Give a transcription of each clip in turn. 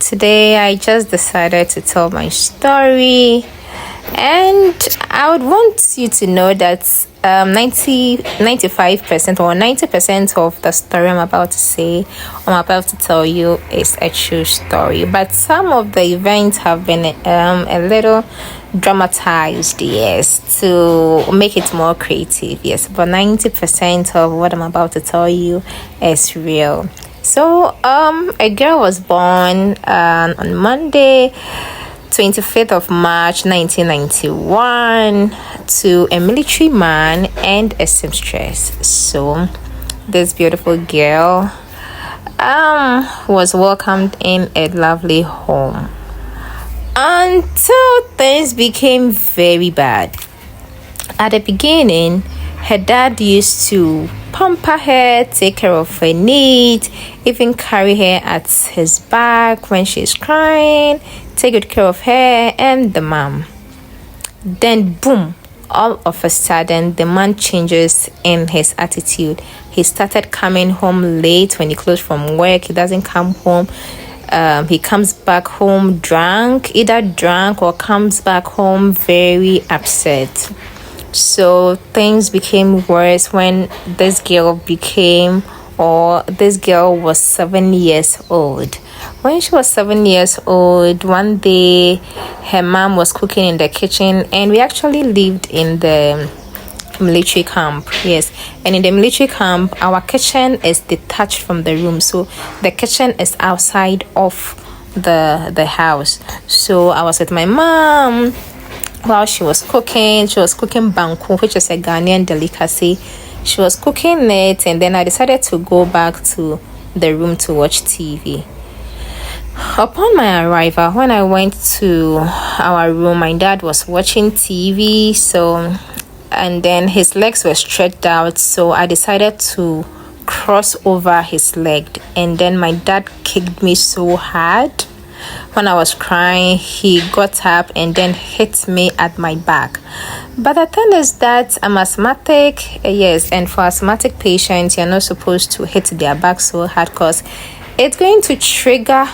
today I just decided to tell my story, and I would want you to know that 95% or 90% of the story I'm about to tell you, is a true story. But some of the events have been a little dramatized, yes, to make it more creative, yes. But 90% of what I'm about to tell you is real. So, a girl was born on Monday, 25th of March 1991, to a military man and a seamstress. So this beautiful girl was welcomed in a lovely home until things became very bad. At the beginning, her dad used to pamper her, take care of her needs, even carry her at his back when she's crying, take good care of her and the mom. Then boom, all of a sudden the man changes in his attitude. He started coming home late when he closed from work. He doesn't come home. He comes back home either drunk or comes back home very upset. So things became worse when this girl was 7 years old. When she was 7 years old, one day her mom was cooking in the kitchen, and we actually lived in the military camp, yes. And in the military camp, our kitchen is detached from the room, so the kitchen is outside of the house. So I was with my mom while she was cooking banku, which is a Ghanaian delicacy. She was cooking it, and then I decided to go back to the room to watch TV. Upon my arrival, when I went to our room, my dad was watching TV, and then his legs were stretched out, so I decided to cross over his leg, and then my dad kicked me so hard. When I was crying, he got up and then hit me at my back. But the thing is that I'm asthmatic, yes, and for asthmatic patients, you're not supposed to hit their back so hard because it's going to trigger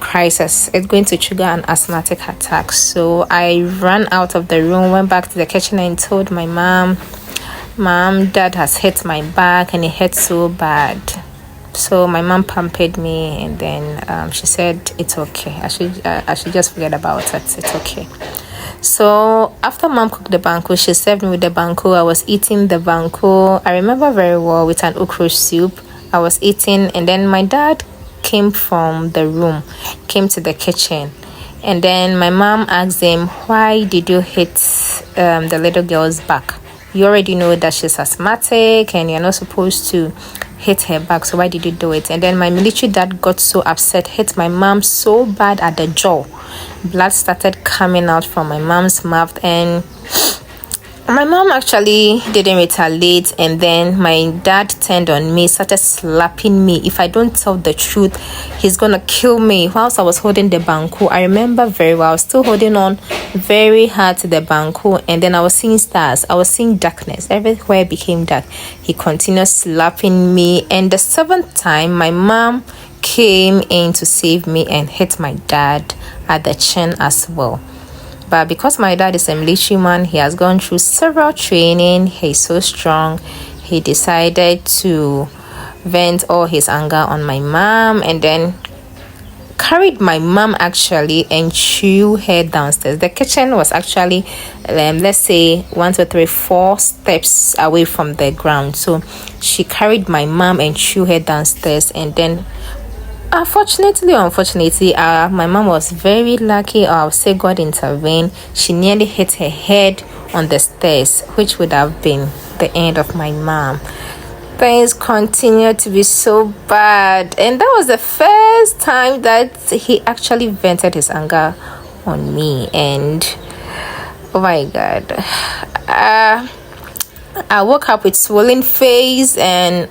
crisis. It's going to trigger an asthmatic attack. So I ran out of the room, went back to the kitchen and told my mom, Dad has hit my back and it hurt so bad. So my mom pampered me, and then she said it's okay. I should just forget about it. It's okay. So after mom cooked the banku, she served me with the banku. I was eating the banku. I remember very well, with an okra soup. I was eating, and then my dad came to the kitchen, and then my mom asked him, "Why did you hit the little girl's back? You already know that she's asthmatic, and you're not supposed to hit her back, so why did you do it?" And then my military dad got so upset, hit my mom so bad at the jaw. Blood started coming out from my mom's mouth, and my mom actually didn't retaliate. And then my dad turned on me, started slapping me. If I don't tell the truth, he's gonna kill me. Whilst I was holding the banku, I remember very well, I was still holding on very hard to the banku, and then I was seeing stars, I was seeing darkness, everywhere became dark. He continued slapping me, and the 7th time my mom came in to save me and hit my dad at the chin as well. But because my dad is a military man, he has gone through several training, he's so strong, he decided to vent all his anger on my mom, and then carried my mom actually and threw her downstairs. The kitchen was actually let's say 4 steps away from the ground. So she carried my mom and threw her downstairs, and then unfortunately, my mom was very lucky, or I'll say God intervened. She nearly hit her head on the stairs, which would have been the end of my mom. Things continued to be so bad, and that was the first time that he actually vented his anger on me. And oh my God, I woke up with swollen face, and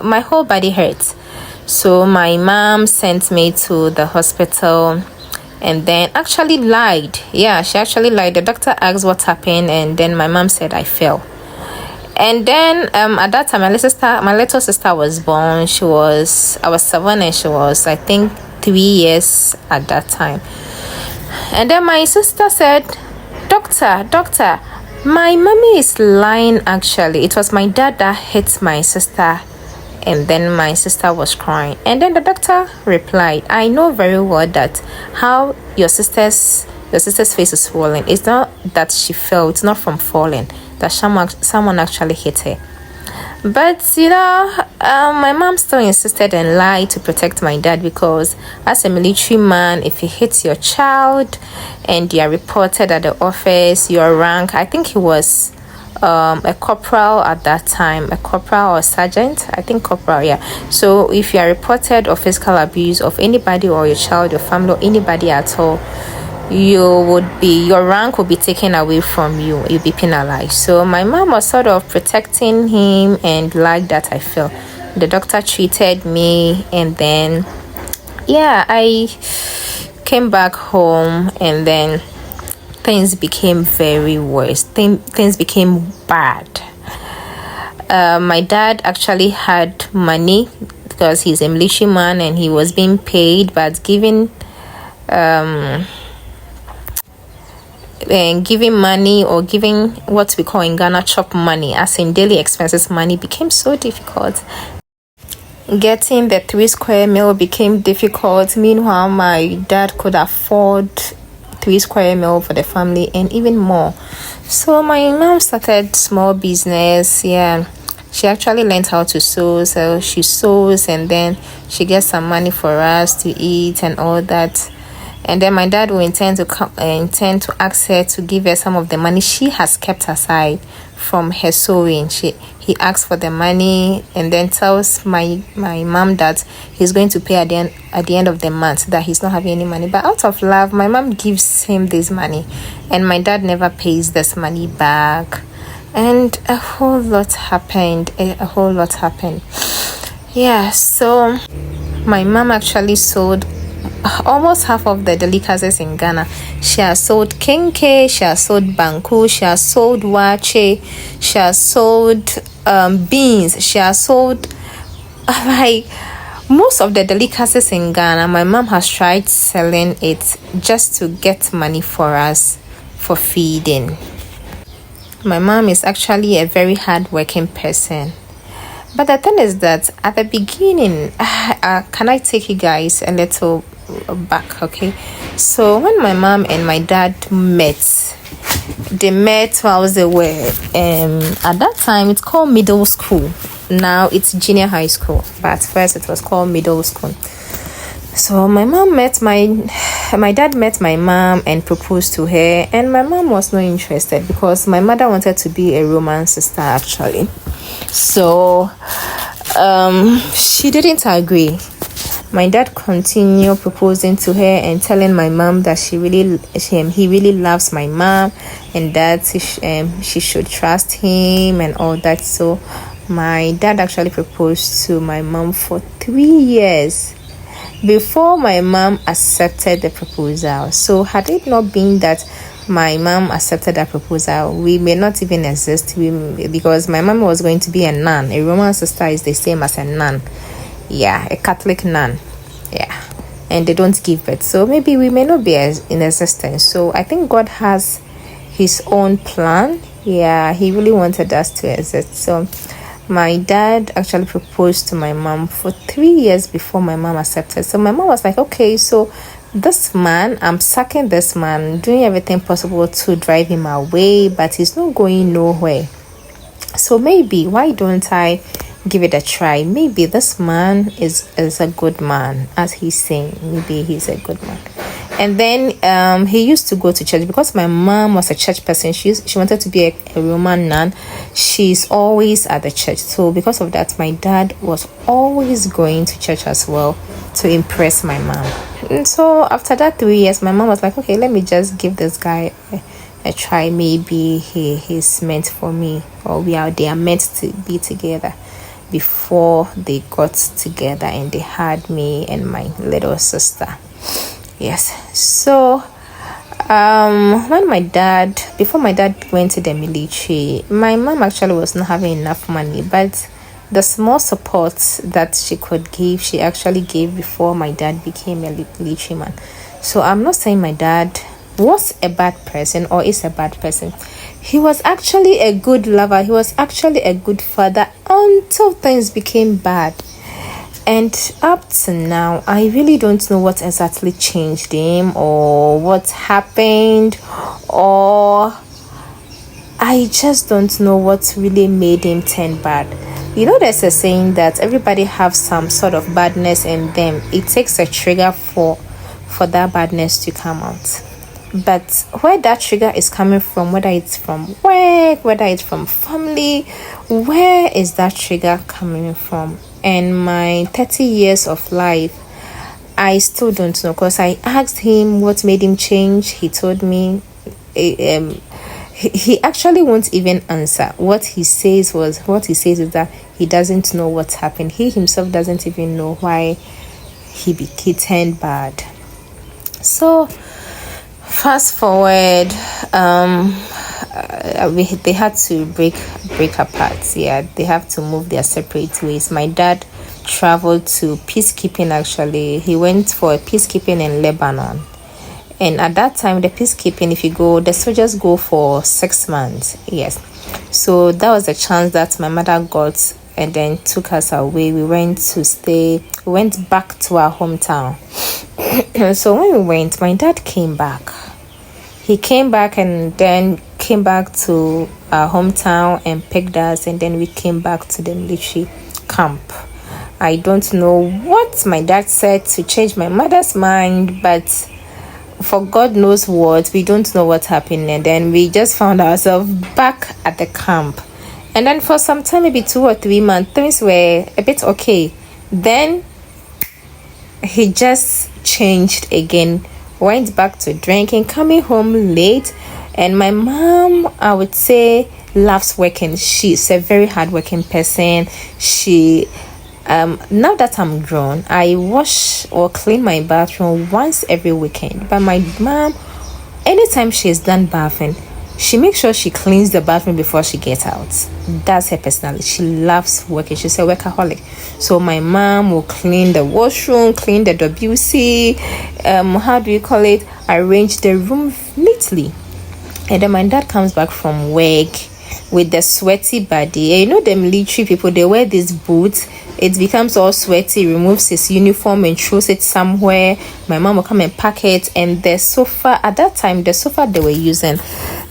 my whole body hurts. So my mom sent me to the hospital, and then actually lied. Yeah, she actually lied. The doctor asked what happened, and then my mom said I fell. And then at that time, my little sister was born. I was 7, and she was, I think, 3 years at that time. And then my sister said, Doctor, my mommy is lying actually. It was my dad that hit my sister, and then my sister was crying. And then the doctor replied, I know very well that how your sister's face is swollen. It's not that she fell, it's not from falling, that someone actually hit her. But my mom still insisted and lied to protect my dad, because as a military man, if you hit your child and you are reported at the office, your rank, I think he was a corporal at that time, a corporal or sergeant, I think corporal, yeah. So if you are reported of physical abuse of anybody or your child, your family, or anybody at all, your rank will be taken away from you. You'll be penalized. So my mom was sort of protecting him and like that, I feel. The doctor treated me, and then I came back home, and then things became very worse. Things became bad. My dad actually had money because he's a military man and he was being paid, but giving money, or giving what we call in Ghana chop money, as in daily expenses money, became so difficult. Getting the 3 square meal became difficult. Meanwhile, my dad could afford 3 square meal for the family and even more. So my mom started small business. Yeah, she actually learned how to sew. So she sews, and then she gets some money for us to eat and all that. And then my dad will intend to ask her to give her some of the money she has kept aside from her sewing. He asks for the money, and then tells my mom that he's going to pay at the end of the month, that he's not having any money. But out of love, my mom gives him this money, and my dad never pays this money back. And a whole lot happened. Yeah, so my mom actually sold almost half of the delicacies in Ghana. She has sold kenke, she has sold banku, she has sold wache, she has sold beans, she has sold like most of the delicacies in Ghana. My mom has tried selling it just to get money for us for feeding. My mom is actually a very hardworking person. But the thing is that at the beginning, can I take you guys a little back? Okay, so when my mom and my dad met, they met while they were at that time it's called middle school. Now it's junior high school, but at first it was called middle school. So my dad met my mom and proposed to her, and my mom was not interested because my mother wanted to be a Roman sister actually. So she didn't agree. My dad continued proposing to her and telling my mom that he really loves my mom, and that she should trust him and all that. So my dad actually proposed to my mom for 3 years before my mom accepted the proposal. So had it not been that my mom accepted that proposal, we may not even exist, because my mom was going to be a nun. A Roman sister is the same as a nun. Yeah, a Catholic nun. Yeah, and they don't give birth, so maybe we may not be in existence. So I think God has his own plan. Yeah, he really wanted us to exist. So my dad actually proposed to my mom for 3 years before my mom accepted. So my mom was like, okay, so this man, I'm sucking this man, doing everything possible to drive him away, but he's not going nowhere. So maybe, why don't I give it a try? Maybe this man is a good man, as he's saying. Maybe he's a good man. And then he used to go to church, because my mom was a church person. She wanted to be a Roman nun. She's always at the church. So because of that, my dad was always going to church as well to impress my mom. And so after that 3 years, my mom was like, okay, let me just give this guy a try. Maybe he's meant for me, or they are meant to be together. Before they got together and they had me and my little sister. Yes. So before my dad went to the military, my mom actually was not having enough money, but the small support that she could give, she actually gave before my dad became a military man. So I'm not saying my dad was a bad person or is a bad person. He was actually a good lover. He was actually a good father until things became bad. And up to now, I really don't know what exactly changed him or what happened, or I just don't know what really made him turn bad. You know, there's a saying that everybody have some sort of badness in them. It takes a trigger for that badness to come out. But where that trigger is coming from, whether it's from work, whether it's from family, where is that trigger coming from? And my 30 years of life, I still don't know, because I asked him what made him change. He told me he actually won't even answer. What he says is that he doesn't know what's happened. He himself doesn't even know why he turned bad. So fast forward, they had to break apart. Yeah, they have to move their separate ways. My dad traveled to peacekeeping. Actually, he went for peacekeeping in Lebanon. And at that time, the peacekeeping, if you go, the soldiers go for 6 months. Yes. So that was the chance that my mother got, and then took us away. We went back to our hometown. So when we went, my dad came back. He came back and then came back to our hometown and picked us, and then we came back to the military camp. I don't know what my dad said to change my mother's mind, but for God knows what, we don't know what happened. And then we just found ourselves back at the camp. And then for some time, maybe 2 or 3 months, things were a bit okay. Then he just changed again, went back to drinking, coming home late. And my mom, I would say, loves working. She's a very hardworking person. She now that I'm grown, I wash or clean my bathroom once every weekend. But my mom, anytime she's done bathing, she makes sure she cleans the bathroom before she gets out. That's her personality. She loves working. She's a workaholic. So my mom will clean the washroom, clean the WC, how do you call it? Arrange the room neatly. And then my dad comes back from work with the sweaty body. You know, the military people, they wear these boots. It becomes all sweaty, removes his uniform and throws it somewhere. My mom will come and pack it. And the sofa, at that time, the sofa they were using,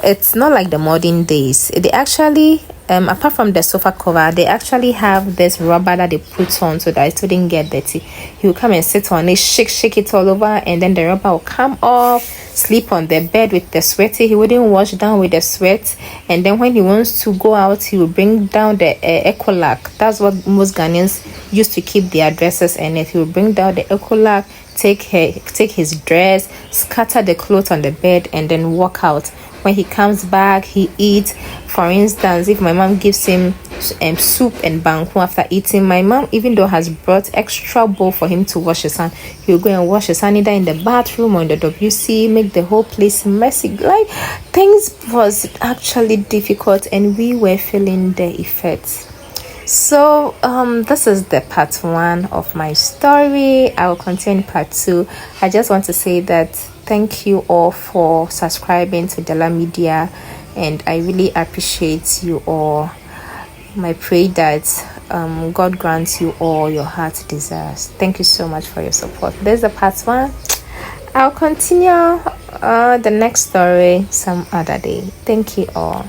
it's not like the modern days. They actually, apart from the sofa cover, they actually have this rubber that they put on so that it wouldn't get dirty. He will come and sit on it, shake it all over, and then the rubber will come off, sleep on the bed with the sweaty. He wouldn't wash down with the sweat. And then when he wants to go out, he will bring down the Ecolac. That's what most Ghanaians used to keep their dresses in it. He will bring down the Ecolac, take his dress, scatter the clothes on the bed, and then walk out. When he comes back, he eats. For instance, if my mom gives him soup and banku after eating, my mom, even though has brought extra bowl for him to wash his hand, he will go and wash his hand either in the bathroom or in the WC, make the whole place messy. Like, things was actually difficult, and we were feeling the effects. So this is the part 1 of my story. I will continue part 2. I just want to say that thank you all for subscribing to Della Media, and I really appreciate you all. I pray that God grants you all your heart desires. Thank you so much for your support. There's the part 1. I'll continue the next story some other day. Thank you all.